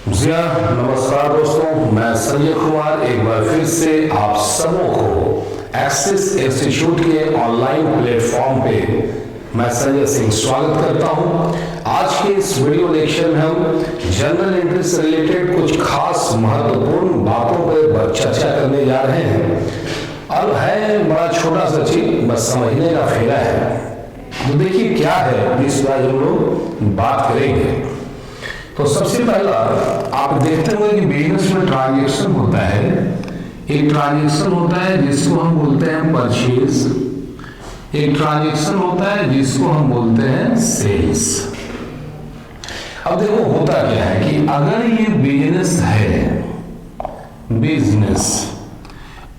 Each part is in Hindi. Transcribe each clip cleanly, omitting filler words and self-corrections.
नमस्कार दोस्तों, मैं संजय कुमार एक बार फिर से आप सबों को एक्सिस इंस्टीट्यूट के ऑनलाइन प्लेटफॉर्म पे मैं संजय सिंह स्वागत करता हूं। आज के इस वीडियो लेक्चर में हम जनरल एंट्री से रिलेटेड कुछ खास महत्वपूर्ण बातों पर चर्चा करने जा रहे हैं। अब है बड़ा छोटा सा चीज, बस समझने का फेरा है। तो देखिए क्या है, इस बार हम लोग बात करेंगे। तो सबसे पहला आप देखते होंगे कि बिजनेस में ट्रांजैक्शन होता है। एक ट्रांजैक्शन होता है जिसको हम बोलते हैं परचेज, एक ट्रांजैक्शन होता है जिसको हम बोलते हैं सेल्स। अब देखो होता क्या है कि अगर ये बिजनेस है, बिजनेस,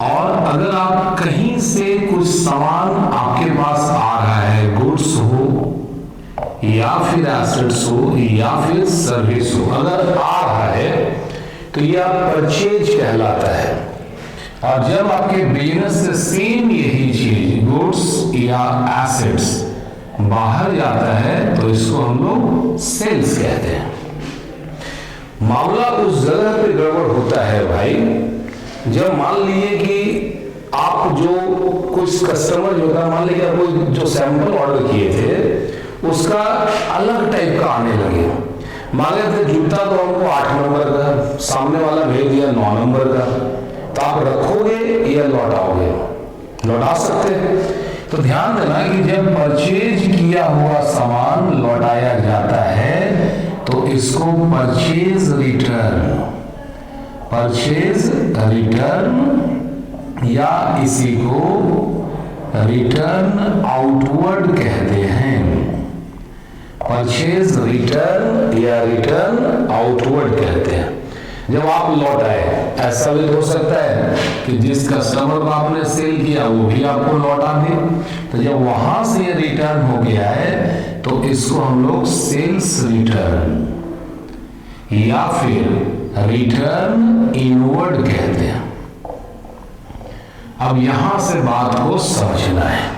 और अगर आप कहीं से कुछ सामान आपके पास आ रहा है, गुड्स हो या फिर एसेट्स हो या फिर सर्विस हो, अगर आ रहा है तो यह परचेज कहलाता है। और जब आपके बिजनेस से सेम यही चीज गुड्स या एसेट्स बाहर जाता है तो इसको हम लोग सेल्स कहते हैं। मामला उस जगह पे गड़बड़ होता है भाई, जब मान लीजिए कि आप जो कुछ कस्टमर जो था, मान लीजिए आपको जो सैंपल ऑर्डर किए थे उसका अलग टाइप का आने लगे। मांगे थे जूता तो हमको 8 नंबर का, सामने वाला भेज दिया 9 नंबर का, तो आप रखोगे या लौटाओगे? लौटा सकते हैं। तो ध्यान देना कि जब परचेज किया हुआ सामान लौटाया जाता है तो इसको परचेज रिटर्न, परचेज रिटर्न या इसी को रिटर्न आउटवर्ड कहते हैं। परचेज रिटर्न या रिटर्न आउटवर्ड कहते हैं। जब आप लौटाए, ऐसा भी हो सकता है कि जिस कस्टमर को आपने सेल किया वो भी आपको लौटा दे। तो जब वहां से ये रिटर्न हो गया है तो इसको हम लोग सेल्स रिटर्न या फिर रिटर्न इनवर्ड कहते हैं। अब यहां से बात को समझना है,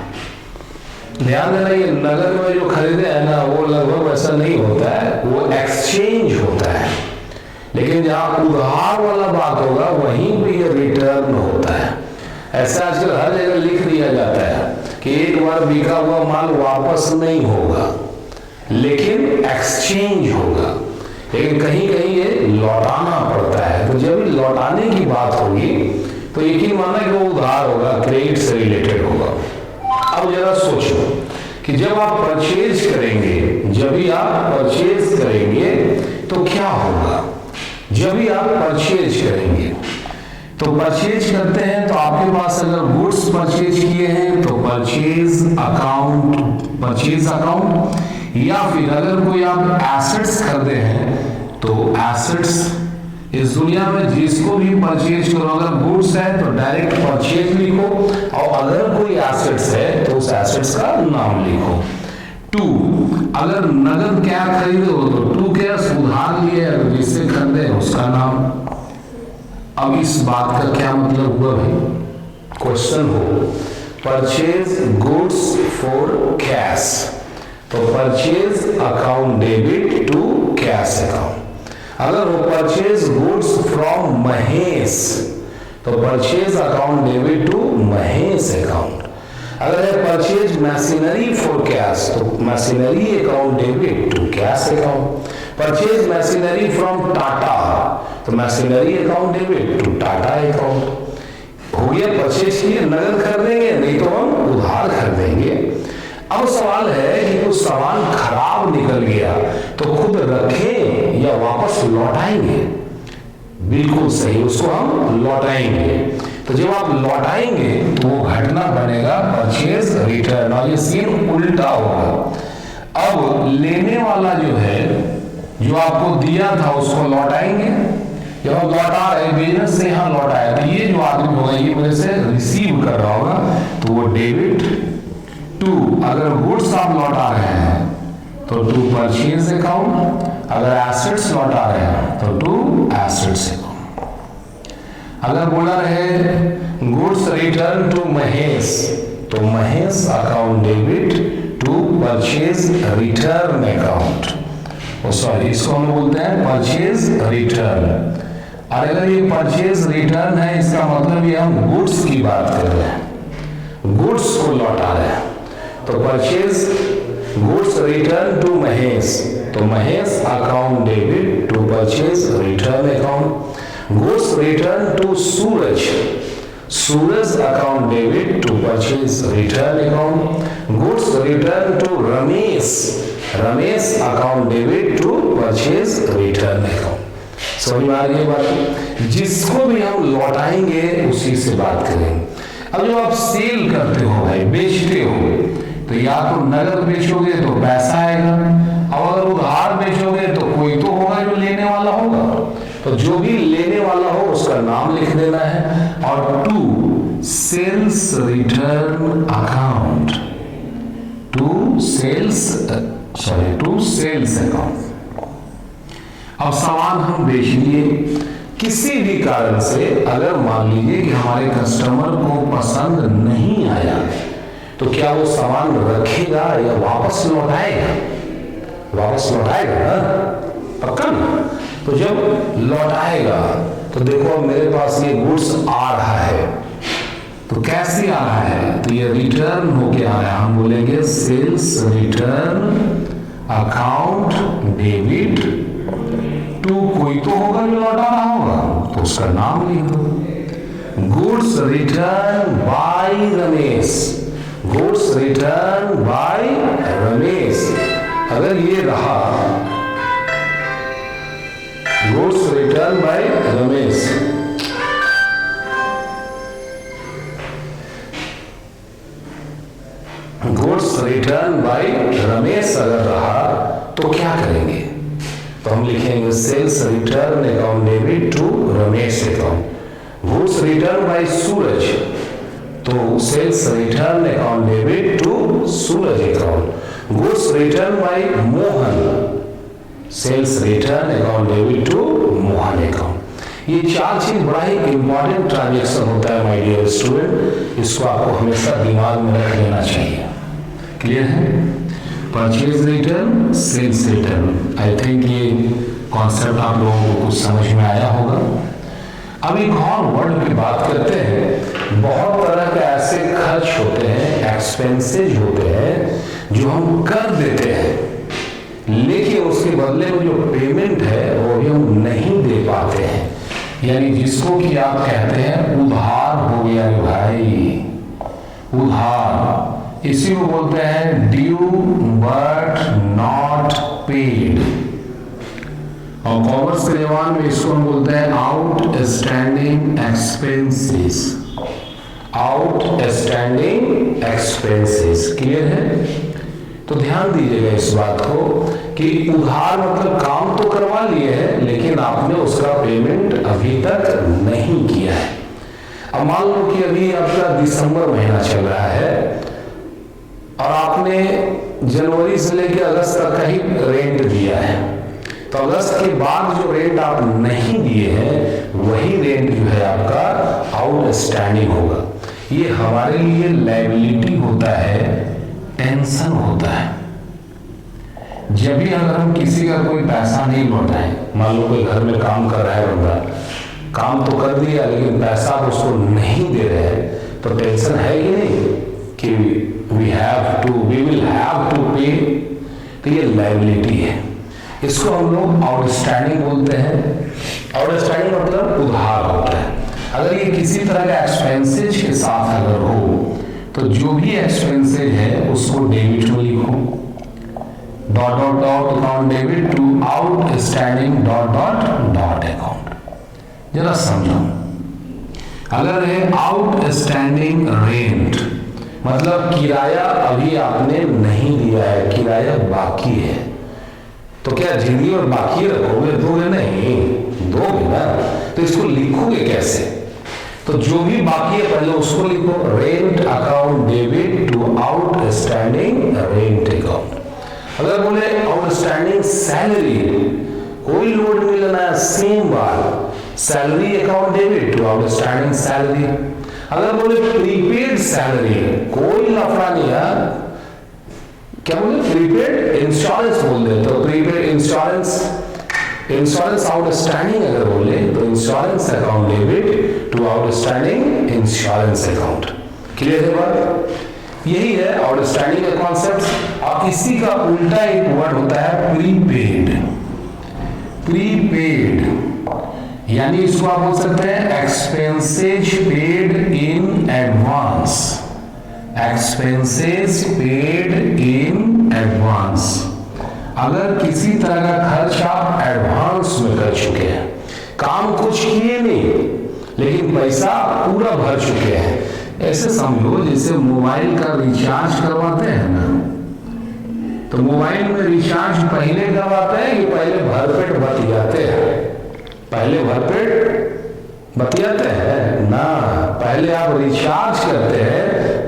ध्यान देना। ये नगद में जो खरीदे है ना, वो लगभग वैसा नहीं होता है, वो एक्सचेंज होता है। लेकिन जहां उधार वाला बात होगा वहीं पे ये रिटर्न होता है। ऐसा आजकल हर जगह लिख दिया जाता है कि एक बार बिका हुआ माल वापस नहीं होगा, लेकिन एक्सचेंज होगा। लेकिन कहीं कहीं ये लौटाना पड़ता है। तो जब लौटाने की बात होगी तो यकीन मानना कि वो उधार होगा, क्रेडिट से रिलेटेड होगा। अब जरा सोचो कि जब आप परचेज करेंगे, जब भी आप परचेज करेंगे तो क्या होगा? जब भी आप परचेज करेंगे तो परचेज करते हैं तो आपके पास अगर गुड्स परचेज किए हैं तो परचेज अकाउंट, परचेज अकाउंट, या फिर अगर कोई आप एसेट्स खरीदे हैं तो एसेट्स। इस दुनिया में जिसको भी परचेज करो, अगर गुड्स है तो डायरेक्ट परचेज लिखो, और अगर कोई एसेट्स है तो उस एसेट्स का नाम लिखो। टू, अगर नगद क्या खरीदे हो तो टू कैश, उधार लिए अगर जिससे खरीदे उसका नाम। अब इस बात का क्या मतलब हुआ भाई? क्वेश्चन हो परचेज गुड्स फॉर कैश, तो purchase account debit to cash account. अगर वो परचेज गुड्स फ्रॉम महेश तो purchase account debit to Mahesh account. अगर है परचेज मशीनरी फॉर कैश तो machinery account debit to cash account. Purchase machinery from Tata तो machinery account debit to Tata account. हो गया परचेज किए, नगद खरीदेंगे, नहीं तो हम उधार खरीदेंगे। अब सवाल है कि कुछ सामान खराब निकल गया तो खुद रखें या वापस लौटाएंगे? बिल्कुल सही, उसको हम लौटाएंगे। तो जब आप लौटाएंगे तो वो घटना बनेगा परचेज रिटर्न, और ये सीन उल्टा होगा। अब लेने वाला जो है, जो आपको दिया था उसको लौटाएंगे। जब आप लौटा रहे बिजनेस से यहाँ लौटाया तो ये जो आदमी होगा ये मेरे से रिसीव कर रहा होगा तो वो डेबिट टू। अगर गुड्स आप लौटा रहे हैं तो टू परचेज अकाउंट, अगर एसेट्स लौटा रहे हैं तो टू एसेट्स अकाउंट। अगर बोला रहे गुड्स रिटर्न टू महेश तो Mahesh account debit to purchase return account. Sorry, इसको हम बोलते हैं परचेज रिटर्न। और अगर ये परचेज रिटर्न है, इसका मतलब ये हम गुड्स की बात कर रहे हैं, गुड्स को लौटा रहे हैं। तो purchase goods return to Mahesh, तो Mahesh account debit to purchase return account. Goods return to Suraj, Suraj account debit to purchase return account. Goods return to Ramesh, Ramesh account debit to purchase return account. समझ में आ रही है बात? जिसको भी हम लौटाएंगे उसी से बात करेंगे। अब जब आप सेल करते हो भाई, बेचते हो, तो या तो नगद बेचोगे तो पैसा आएगा, और अगर उधार बेचोगे तो कोई तो होगा जो लेने वाला होगा। तो जो भी लेने वाला हो उसका नाम लिख देना है। और to sales return account, to sales account. अब सामान हम बेच लिए, किसी भी कारण से अगर मान लीजिए कि हमारे कस्टमर को पसंद नहीं आया, तो क्या वो सामान रखेगा या वापस लौटाएगा? वापस लौटाएगा ना, पक्का ना? तो जब लौटाएगा तो देखो अब मेरे पास ये गुड्स आ रहा है, तो कैसे आ रहा है? तो ये रिटर्न होके आ रहा है, हम बोलेंगे sales return account debit to, कोई तो होगा जो लौटा रहा होगा, तो उसका नाम लिख दो। Goods return by Ramesh, goods return by Ramesh. अगर ये रहा goods return by Ramesh, goods return by Ramesh अगर रहा तो क्या करेंगे? तो हम लिखेंगे sales return account debit to Ramesh account. Goods return by Suraj, तो sales return account debit to Suraj account. Goods return by Mohan, sales return account debit to Mohan account. ये चार चीज बड़ा ही इंपॉर्टेंट ट्रांजेक्शन होता है माय डियर स्टूडेंट, इसको आपको हमेशा दिमाग में रख लेना चाहिए। क्लियर है? Purchase return, sales return, I think ये कॉन्सेप्ट आप लोगों को कुछ समझ में आया होगा। अब एक और वर्ड की बात करते हैं। बहुत तरह के ऐसे खर्च होते हैं, एक्सपेंसेज होते हैं जो हम कर देते हैं, लेकिन उसके बदले में जो पेमेंट है वो भी हम नहीं दे पाते हैं, यानी जिसको कि आप कहते हैं उधार हो गया भाई, उधार। इसी को बोलते हैं ड्यू बट नॉट पेड, और कॉमर्स के जवान में इसको हम बोलते हैं outstanding expenses, outstanding expenses. Clear है? तो ध्यान दीजिएगा इस बात को कि उधार मतलब काम तो करवा लिए हैं, लेकिन आपने उसका पेमेंट अभी तक नहीं किया है। अब मान लो कि अभी आपका दिसंबर महीना चल रहा है और आपने जनवरी से लेकर अगस्त तक का ही रेंट दिया है, तो अगस्त के बाद जो रेंट आप नहीं दिए हैं वही रेंट जो है आपका आउटस्टैंडिंग होगा। ये हमारे लिए लायबिलिटी होता है, टेंशन होता है। जब भी अगर हम किसी का कोई पैसा नहीं लौटाएं, मान लो कोई घर में काम कर रहा है बंदा, काम तो कर दिया लेकिन पैसा आप उसको नहीं दे रहे हैं, तो टेंशन है कि नहीं कि we will have to pay। तो ये लायबिलिटी है, इसको हम लोग आउटस्टैंडिंग बोलते हैं। आउटस्टैंडिंग मतलब उधार होता है। अगर ये किसी तरह का एक्सपेंसेज के साथ अगर हो, तो जो भी एक्सपेंसेज है उसको डेबिट में लिखो, dot dot dot account debit to outstanding dot dot dot account. जरा समझो, अगर है आउटस्टैंडिंग रेंट मतलब किराया अभी आपने नहीं दिया है, किराया बाकी है, तो क्या जिंदगी और बाकी रखोगे? दोगे नहीं, दोगे ना, तो इसको लिखोगे कैसे? तो जो भी बाकी है पहले उसको लिखो, rent account debit to outstanding rent account. अगर बोले आउटस्टैंडिंग सैलरी, कोई लोड नहीं लेना है, सेम बात, salary account debit to outstanding salary. अगर बोले प्रीपेड सैलरी, कोई लफड़ा नहीं है, क्या बोले, प्रीपेड इंश्योरेंस बोल दे तो प्रीपेड इंश्योरेंस आउटस्टैंडिंग अगर बोले तो insurance account debit to outstanding insurance account. Clear है बात? यही है आउटस्टैंडिंग का कॉन्सेप्ट। अब इसी का उल्टा एक वर्ड होता है प्रीपेड। प्रीपेड यानी इसको आप बोल सकते हैं expenses paid in advance. Expenses paid in advance, अगर किसी तरह का खर्च आप एडवांस में कर चुके हैं, काम कुछ किए नहीं लेकिन पैसा पूरा भर चुके हैं। ऐसे समझो जैसे मोबाइल का रिचार्ज करवाते हैं ना, तो मोबाइल में रिचार्ज पहले करवाते हैं कि पहले भरपेट बतियाते हैं? पहले भरपेट बतियाते हैं ना, पहले आप रिचार्ज करते हैं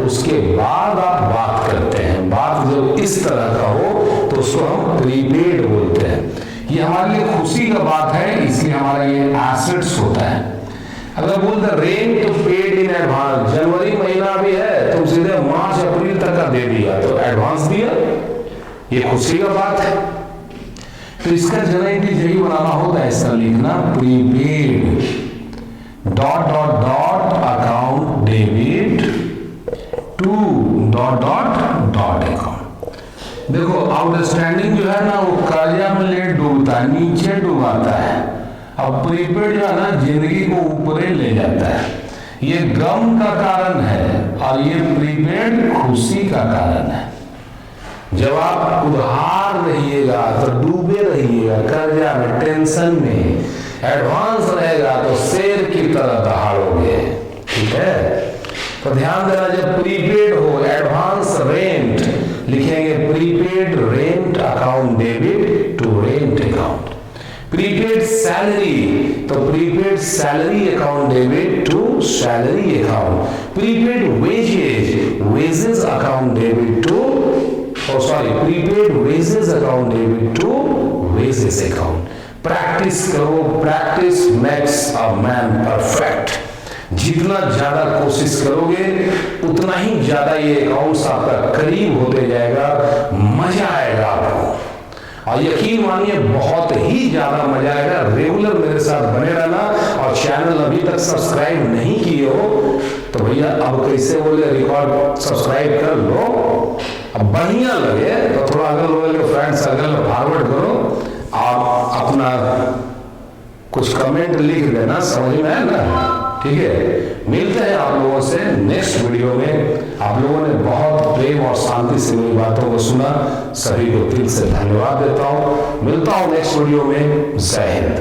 उसके बाद आप बात करते हैं। बात जब इस तरह का हो तो उसको हम प्रीपेड बोलते हैं। ये हमारे लिए खुशी का बात है, इसलिए हमारा ये एसेट्स होता है। अगर बोलते रेंट पेड इन एडवांस, जनवरी महीना भी है तुम सीधे मार्च अप्रैल तक का दे दिया तो एडवांस दिया, ये खुशी का बात है। तो इसका जनरली यही बनाना होता है, इसका लिखना prepaid dot dot dot account debit to dot dot dot account. देखो आउटस्टैंडिंग जो है ना वो कर्जा में लेट डूबता है, नीचे डूबाता है। अब प्रीपेड जो है ना जिंदगी को ऊपर ले जाता है। ये गम का कारण है और ये प्रीपेड खुशी का कारण है। जब आप उधार रहिएगा तो डूबे रहिएगा कर्जा में, टेंशन में, एडवांस रहेगा तो शेर की तरह दहाड़ोगे। ठीक है, तो ध्यान देना, जब प्रीपेड हो एडवांस रेंट लिखेंगे prepaid rent account debit to rent account. Prepaid salary तो prepaid salary account debit to salary account. Prepaid wages wages account debit to prepaid wages account debit to wages account. Practice करो, practice makes a man perfect. जितना ज्यादा कोशिश करोगे उतना ही ज्यादा ये अकाउंट्स आपका करीब होते जाएगा, मजा आएगा आपको। और यकीन मानिए बहुत ही ज्यादा मजा आएगा। रेगुलर मेरे साथ बने रहना। और चैनल अभी तक सब्सक्राइब नहीं किए हो तो भैया अब कैसे बोले रिकॉर्ड सब्सक्राइब कर लो। अब बढ़िया लगे तो थोड़ा अगल बगल के फ्रेंड सर्कल में फॉरवर्ड करो और अपना कुछ कमेंट लिख देना, समझ में है ना? ठीक है, मिलते हैं आप लोगों से नेक्स्ट वीडियो में। आप लोगों ने बहुत प्रेम और शांति से मेरी बातों को सुना, सभी को दिल से धन्यवाद देता हूं। मिलता हूं नेक्स्ट वीडियो में। जय हिंद।